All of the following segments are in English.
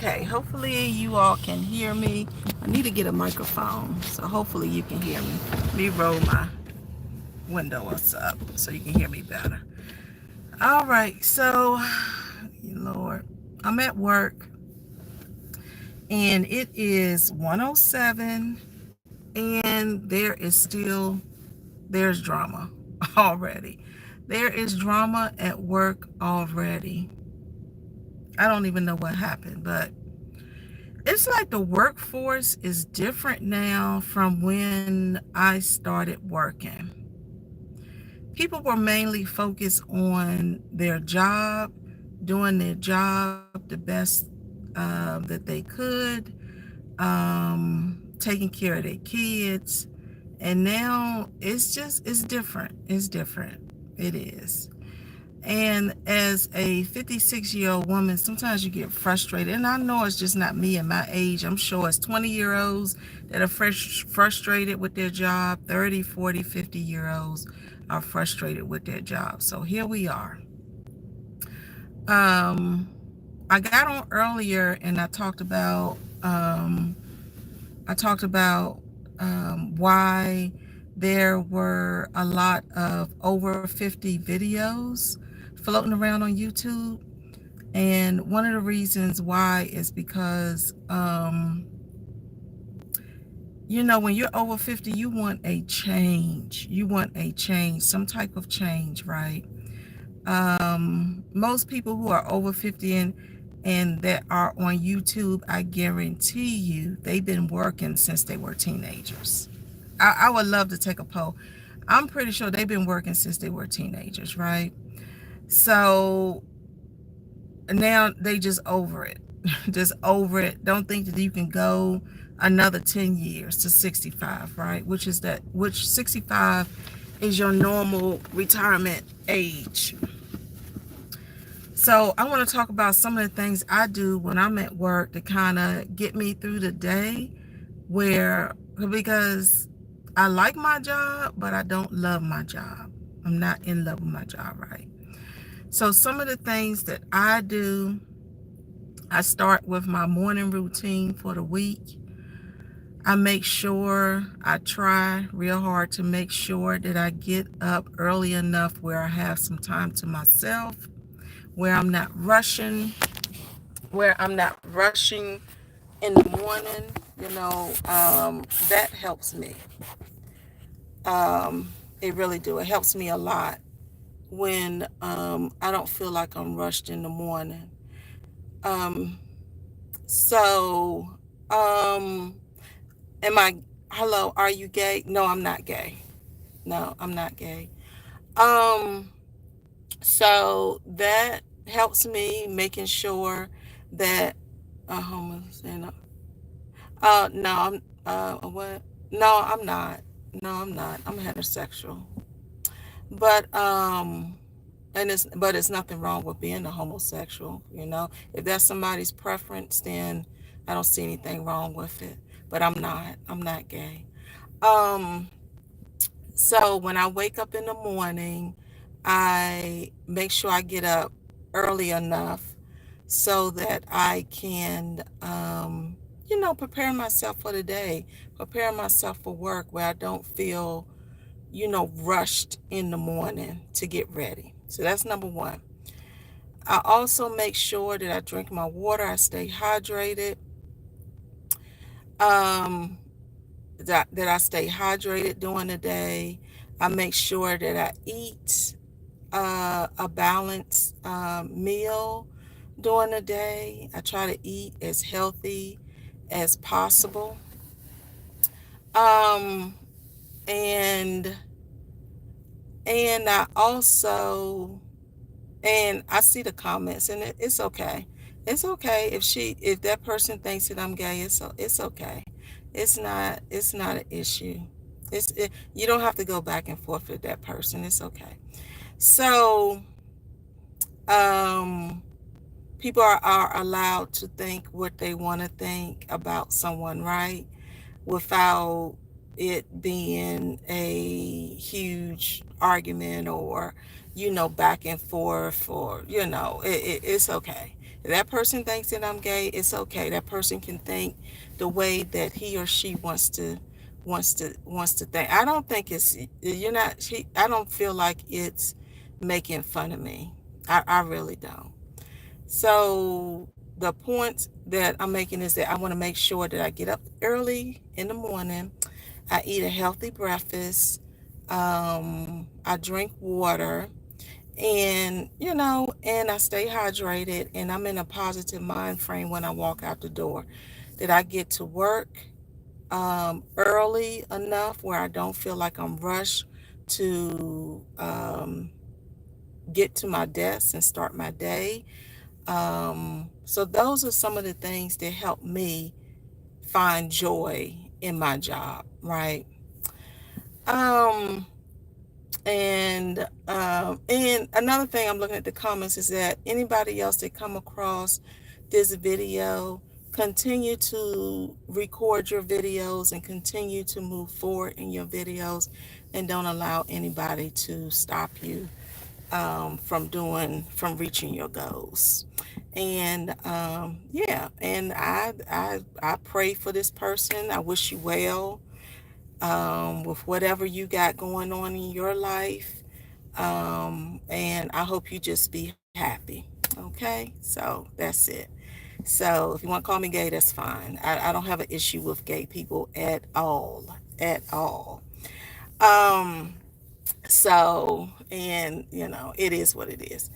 Okay, hopefully you all can hear me. I need to get a microphone, so hopefully you can hear me. Let me roll my windows up so you can hear me better. All right, so, Lord, I'm at work and it is 107 and there's drama already. There is drama at work already. I don't even know what happened, but it's like the workforce is different now from when I started working. People were mainly focused on their job, doing their job the best that they could, taking care of their kids. And now it's different. It's different. It is. And as a 56-year-old woman, sometimes you get frustrated. And I know it's just not me at my age. I'm sure it's 20-year-olds that are frustrated with their job. 30, 40, 50-year-olds are frustrated with their job. So here we are. Um, I got on earlier and I talked about why there were a lot of over 50 videos floating around on YouTube. And one of the reasons why is because, when you're over 50, you want a change. You want a change, some type of change, right? Most people who are over 50 and that are on YouTube, I guarantee you, they've been working since they were teenagers. I would love to take a poll. I'm pretty sure they've been working since they were teenagers, right? So now they just over it. Just over it. Don't think that you can go another 10 years to 65, right? Which 65 is your normal retirement age. So I want to talk about some of the things I do when I'm at work to kind of get me through the day because I like my job, but I don't love my job. I'm not in love with my job, right? So some of the things that I do, I start with my morning routine for the week. I try real hard to make sure that I get up early enough where I have some time to myself, where I'm not rushing, in the morning. That helps me. It really do. It helps me a lot when I don't feel like I'm rushed in the morning. Um, so, um, am I, hello, are you gay? No, I'm not gay. No, I'm not gay. Um, so that helps me making sure that, no, what? No, I'm not. No, I'm not. I'm heterosexual. But, but it's nothing wrong with being a homosexual, If that's somebody's preference, then I don't see anything wrong with it. But I'm not. I'm not gay. Um, so when I wake up in the morning, I make sure I get up early enough so that I can, prepare myself for the day, prepare myself for work where I don't feel, rushed in the morning to get ready. So that's number one. I also make sure that I drink my water, I stay hydrated, um, that I stay hydrated during the day. I make sure that I eat a balanced meal during the day. I try to eat as healthy as possible. Um, and and I also and I see the comments, and it's okay. It's okay if that person thinks that I'm gay. It's okay. It's not an issue. You don't have to go back and forth with that person. It's okay. So, um, people are allowed to think what they want to think about someone, right? Without it being a huge argument or, back and forth, or, it's okay. If that person thinks that I'm gay, it's okay. That person can think the way that he or she wants to think. I don't think it's you're not. I don't feel like it's making fun of me. I really don't. So the point that I'm making is that I want to make sure that I get up early in the morning. I eat a healthy breakfast. I drink water, and and I stay hydrated, and I'm in a positive mind frame when I walk out the door. That I get to work early enough where I don't feel like I'm rushed to get to my desk and start my day. So those are some of the things that help me find joy in my job, right? Um, and another thing I'm looking at the comments is that anybody else that come across this video, continue to record your videos and continue to move forward in your videos, and don't allow anybody to stop you from reaching your goals. And yeah, and I pray for this person. I wish you well with whatever you got going on in your life. And I hope you just be happy. Okay, so that's it. So if you want to call me gay, that's fine. I don't have an issue with gay people at all, at all. Um, so, and it is what it is.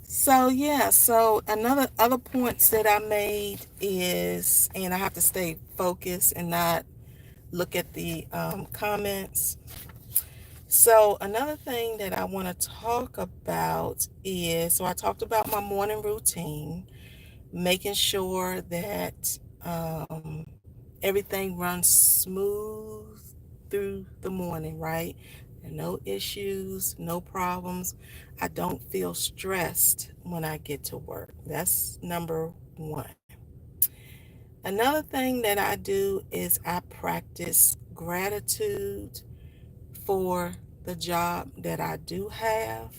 So yeah, so another other points that I made is, and I have to stay focused and not look at the comments. So another thing that I want to talk about is, so I talked about my morning routine, making sure that everything runs smooth through the morning, right? No issues, no problems. I don't feel stressed when I get to work. That's number one. Another thing that I do is I practice gratitude for the job that I do have.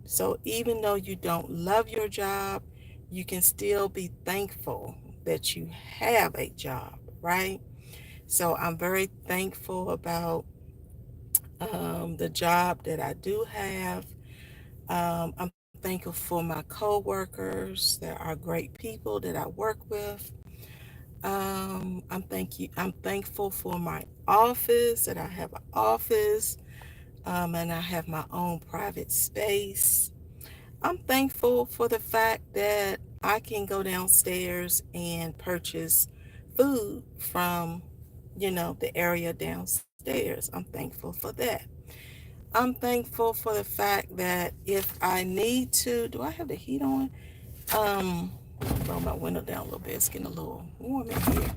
So even though you don't love your job, you can still be thankful that you have a job, right? So I'm very thankful about the job that I do have. I'm thankful for my coworkers that are great people that I work with. I'm thankful for my office, that I have an office, and I have my own private space. I'm thankful for the fact that I can go downstairs and purchase food from, the area downstairs. I'm thankful for that. I'm thankful for the fact that if I need to, do I have the heat on? Roll my window down a little bit. It's getting a little warm in here.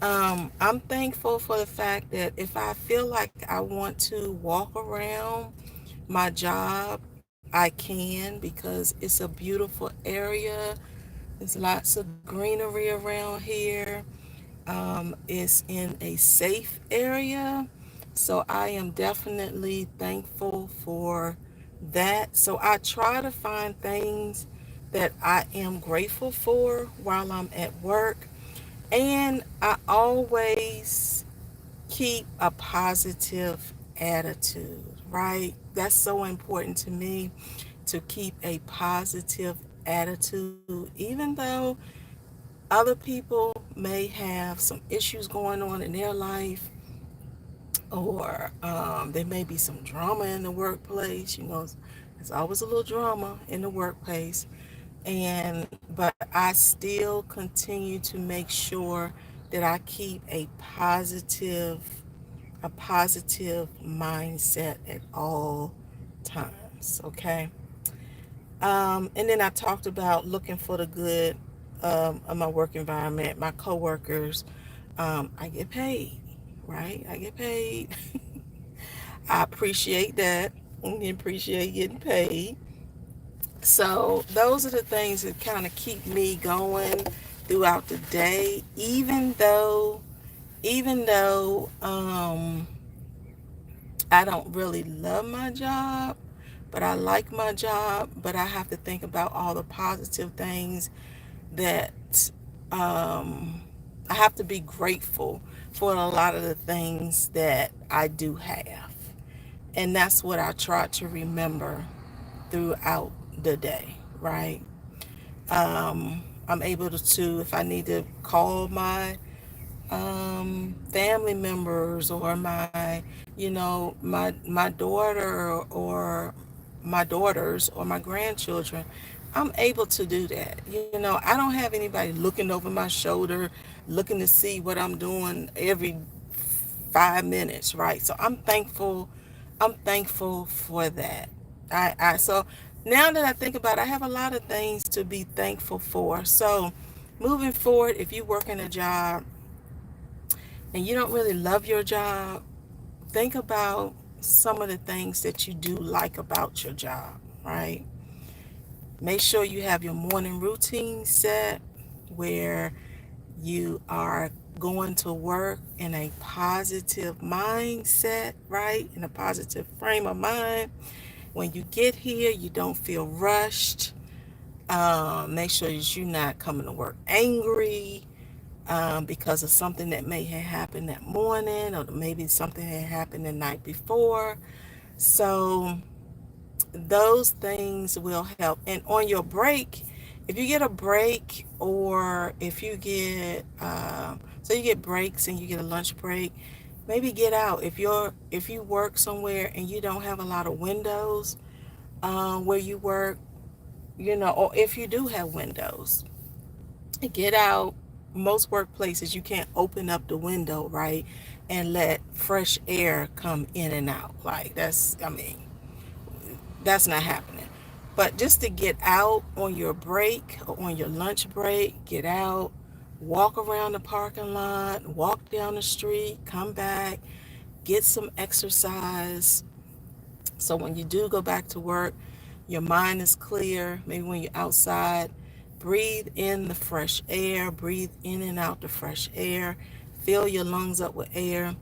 I'm thankful for the fact that if I feel like I want to walk around my job, I can, because it's a beautiful area. There's lots of greenery around here. It's in a safe area. So I am definitely thankful for that. So I try to find things that I am grateful for while I'm at work. And I always keep a positive attitude, right? That's so important to me, to keep a positive attitude, even though other people may have some issues going on in their life, or there may be some drama in the workplace. There's always a little drama in the workplace. But I still continue to make sure that I keep a positive mindset at all times. Okay. And then I talked about looking for the good of my work environment, my coworkers. I get paid, right? I get paid. I appreciate that. I appreciate getting paid. So those are the things that kind of keep me going throughout the day, even though I don't really love my job, but I like my job, but I have to think about all the positive things that I have to be grateful for a lot of the things that I do have. And that's what I try to remember throughout the day, right? I'm able to, if I need to call my family members or my daughter or my daughters or my grandchildren, I'm able to do that. I don't have anybody looking over my shoulder, looking to see what I'm doing every 5 minutes, right? So I'm thankful for that. So now that I think about it, I have a lot of things to be thankful for. So moving forward, if you work in a job and you don't really love your job, think about some of the things that you do like about your job, right? Make sure you have your morning routine set where you are going to work in a positive mindset, right? In a positive frame of mind. When you get here, you don't feel rushed. Make sure that you're not coming to work angry because of something that may have happened that morning, or maybe something had happened the night before. So those things will help. And on your break, if you get a break, or if you get so you get breaks and you get a lunch break, maybe get out. If you work somewhere and you don't have a lot of windows where you work, or if you do have windows, get out. Most workplaces, you can't open up the window, right, and let fresh air come in and out. Like, that's not happening. But just to get out on your break or on your lunch break, get out, walk around the parking lot, walk down the street, come back, get some exercise. So when you do go back to work, your mind is clear. Maybe when you're outside, breathe in the fresh air, breathe in and out the fresh air, fill your lungs up with air.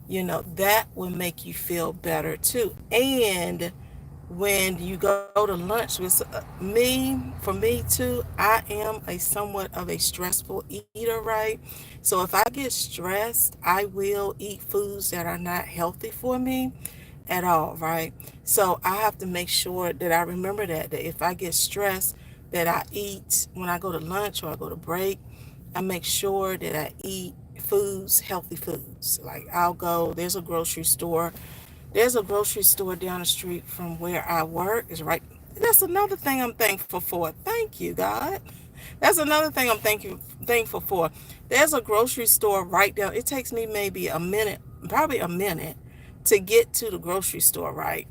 That will make you feel better too. And when you go to lunch with for me too, I am a somewhat of a stressful eater, right? So if I get stressed, I will eat foods that are not healthy for me at all, right? So I have to make sure that I remember that if I get stressed, that I eat when I go to lunch or I go to break, I make sure that I eat healthy foods. Like, there's a grocery store down the street from where I work. Is right. That's another thing I'm thankful for. Thank you, God. That's another thing I'm thankful for. There's a grocery store right down. It takes me maybe a minute, probably a minute, to get to the grocery store, right?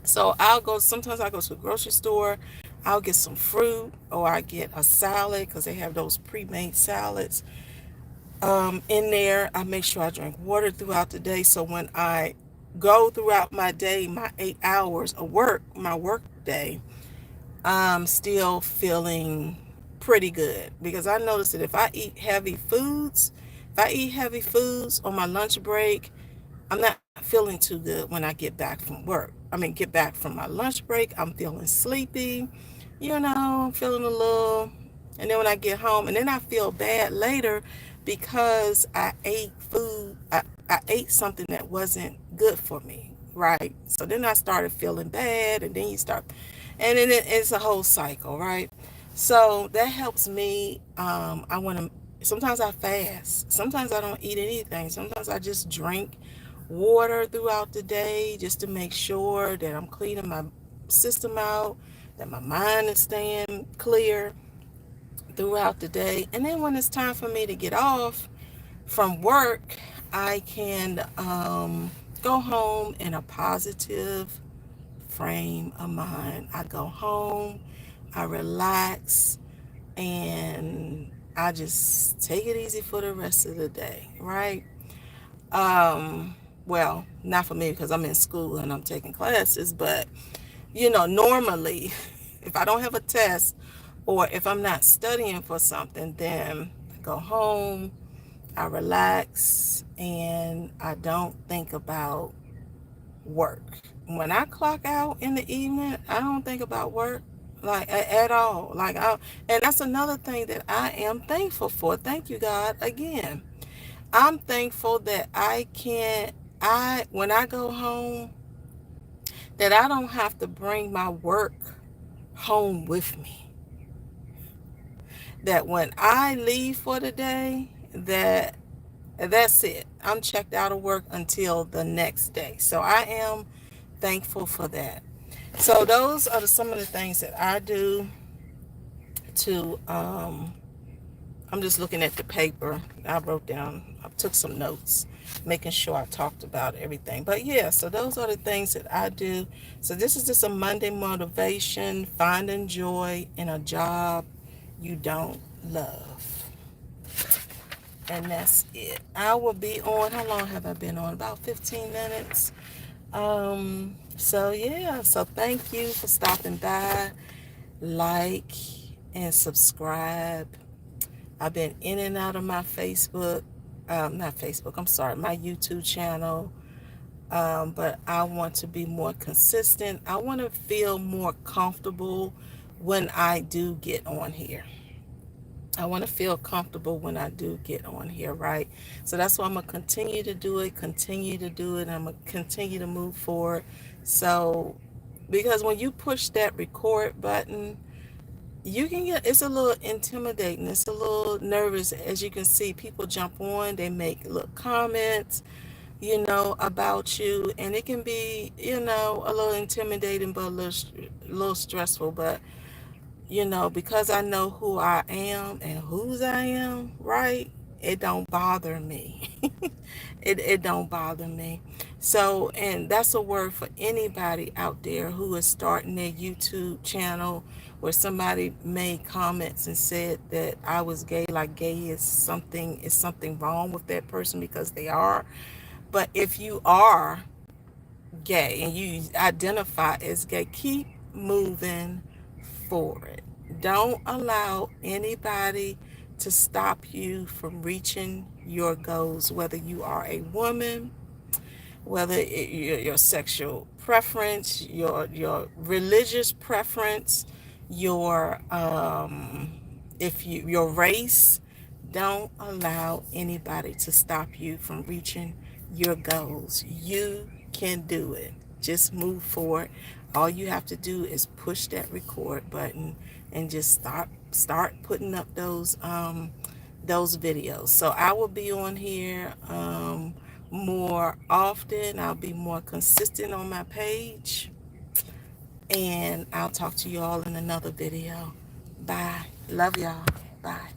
So sometimes I go to the grocery store, I'll get some fruit, or I get a salad because they have those pre-made salads in there. I make sure I drink water throughout the day. So when I go throughout my day, my 8 hours of work, my work day, I'm still feeling pretty good, because I notice that if I eat heavy foods on my lunch break, I'm not feeling too good when I get back from work. Get back from my lunch break, I'm feeling sleepy, feeling a little, and then when I get home, and then I feel bad later because I ate something that wasn't good for me, right? So then I started feeling bad, and then it's a whole cycle, right? So that helps me. Sometimes I fast. Sometimes I don't eat anything. Sometimes I just drink water throughout the day just to make sure that I'm cleaning my system out, that my mind is staying clear throughout the day. And then when it's time for me to get off from work, I can go home in a positive frame of mind. I go home, I relax, and I just take it easy for the rest of the day, right? Well, not for me because I'm in school and I'm taking classes, but normally, if I don't have a test or if I'm not studying for something, then I go home, I relax, and I don't think about work. When I clock out in the evening, I don't think about work like at all. And that's another thing that I am thankful for. Thank you, God, again. I'm thankful that when I go home, that I don't have to bring my work home with me. That when I leave for the day, that's it. I'm checked out of work until the next day. So I am thankful for that. So those are some of the things that I do to I'm just looking at the paper. I took some notes, making sure I talked about everything. But yeah, so those are the things that I do. So this is just a Monday motivation, finding joy in a job you don't love. And that's it. I will be on, how long have I been on? About 15 minutes. So yeah, so thank you for stopping by. Like and subscribe. I've been in and out of my not Facebook, I'm sorry, my YouTube channel. But I want to be more consistent. I want to feel more comfortable when I do get on here. I want to feel comfortable when I do get on here, right? So that's why I'm going to continue to do it, I'm going to continue to move forward. So, because when you push that record button, you can get, it's a little intimidating, it's a little nervous. As you can see, people jump on, they make little comments, about you, and it can be, a little intimidating, but a little stressful. But because I know who I am and whose I am, right? It don't bother me. It don't bother me. So, and that's a word for anybody out there who is starting their YouTube channel, where somebody made comments and said that I was gay, like gay is something wrong with that person, because they are. But if you are gay and you identify as gay, keep moving forward. Don't allow anybody to stop you from reaching your goals, whether you are a woman, whether your sexual preference, your religious preference, your if you your race. Don't allow anybody to stop you from reaching your goals. You can do it. Just move forward. All you have to do is push that record button and just start putting up those videos. So I will be on here more often. I'll be more consistent on my page, and I'll talk to you all in another video. Bye. Love y'all. Bye.